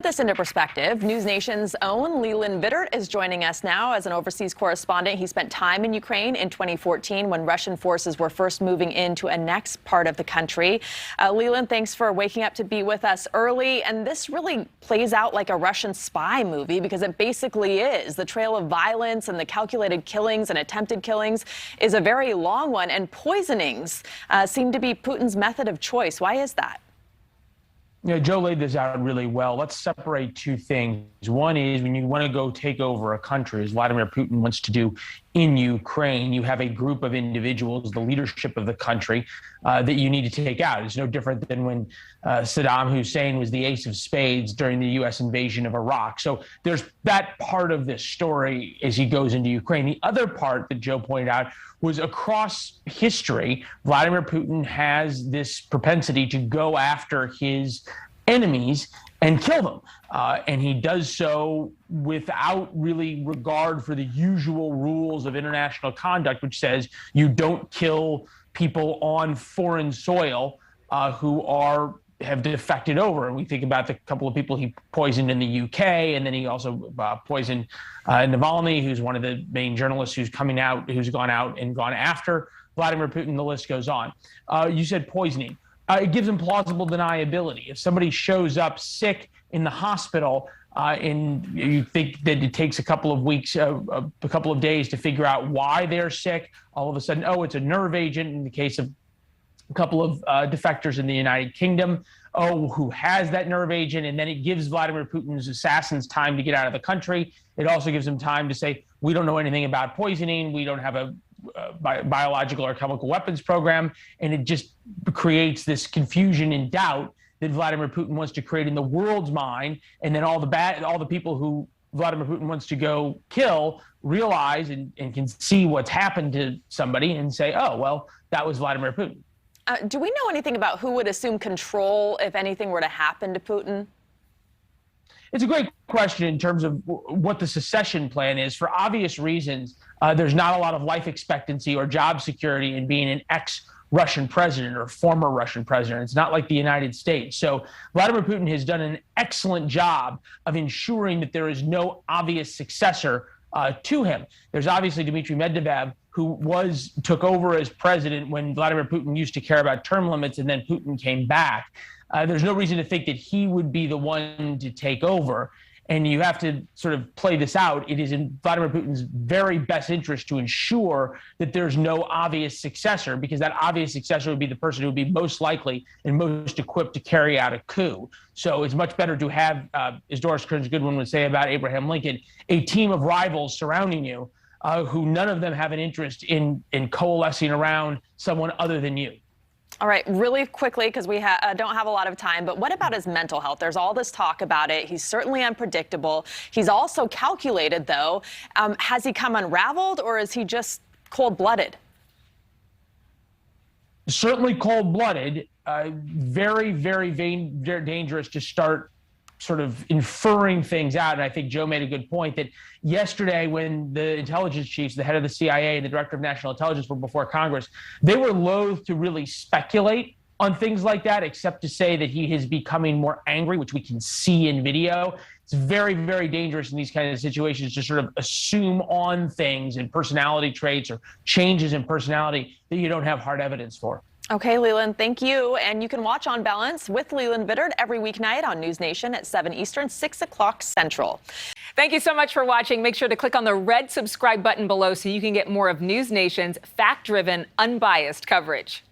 This into perspective, NewsNation's own Leland Vittert is joining us now as an overseas correspondent. He spent time in Ukraine in 2014 when Russian forces were first moving in to annex part of the country. Leland, thanks for waking up to be with us early. And this really plays out like a Russian spy movie because it basically is. The trail of violence and the calculated killings and attempted killings is a very long one, and poisonings seem to be Putin's method of choice. Why is that? Joe laid this out really well. Let's separate two things. One is when you want to go take over a country, as Vladimir Putin wants to do in Ukraine, you have a group of individuals, the leadership of the country, that you need to take out. It's no different than when Saddam Hussein was the ace of spades during the U.S. invasion of Iraq. So there's that part of this story as he goes into Ukraine. The other part that Joe pointed out was across history, Vladimir Putin has this propensity to go after his enemies and kill them. And he does so without really regard for the usual rules of international conduct, which says you don't kill people on foreign soil who have defected over. And we think about the couple of people he poisoned in the UK, and then he also poisoned Navalny, who's one of the main journalists who's gone out and gone after Vladimir Putin. The list goes on. You said poisoning. It gives him plausible deniability. If somebody shows up sick in the hospital and you think that it takes a couple of weeks, a couple of days to figure out why they're sick, all of a sudden, oh, it's a nerve agent in the case of a couple of defectors in the United Kingdom, who has that nerve agent, and then it gives Vladimir Putin's assassins time to get out of the country. It also gives them time to say, we don't know anything about poisoning, we don't have a biological or chemical weapons program, and it just creates this confusion and doubt that Vladimir Putin wants to create in the world's mind, and then all the people who Vladimir Putin wants to go kill realize and can see what's happened to somebody and say, oh, well, that was Vladimir Putin. Do we know anything about who would assume control if anything were to happen to Putin? It's a great question in terms of what the secession plan is. For obvious reasons, there's not a lot of life expectancy or job security in being an ex-Russian president or former Russian president. It's not like the United States. So Vladimir Putin has done an excellent job of ensuring that there is no obvious successor to him. There's obviously Dmitry Medvedev, who took over as president when Vladimir Putin used to care about term limits, and then Putin came back. There's no reason to think that he would be the one to take over. And you have to sort of play this out. It is in Vladimir Putin's very best interest to ensure that there's no obvious successor, because that obvious successor would be the person who would be most likely and most equipped to carry out a coup. So it's much better to have, as Doris Kearns Goodwin would say about Abraham Lincoln, a team of rivals surrounding you who none of them have an interest in coalescing around someone other than you. All right, really quickly, because we don't have a lot of time, but what about his mental health? There's all this talk about it. He's certainly unpredictable. He's also calculated, though. Has he come unraveled, or is he just cold-blooded? Certainly cold-blooded. Very, very dangerous to start sort of inferring things out. And I think Joe made a good point that yesterday when the intelligence chiefs, the head of the CIA and the director of national intelligence were before Congress, they were loath to really speculate on things like that, except to say that he is becoming more angry, which we can see in video. It's very, very dangerous in these kinds of situations to sort of assume on things and personality traits or changes in personality that you don't have hard evidence for. Okay, Leland, thank you. And you can watch On Balance with Leland Vittert every weeknight on NewsNation at 7 Eastern, 6 o'clock Central. Thank you so much for watching. Make sure to click on the red subscribe button below so you can get more of NewsNation's fact-driven, unbiased coverage.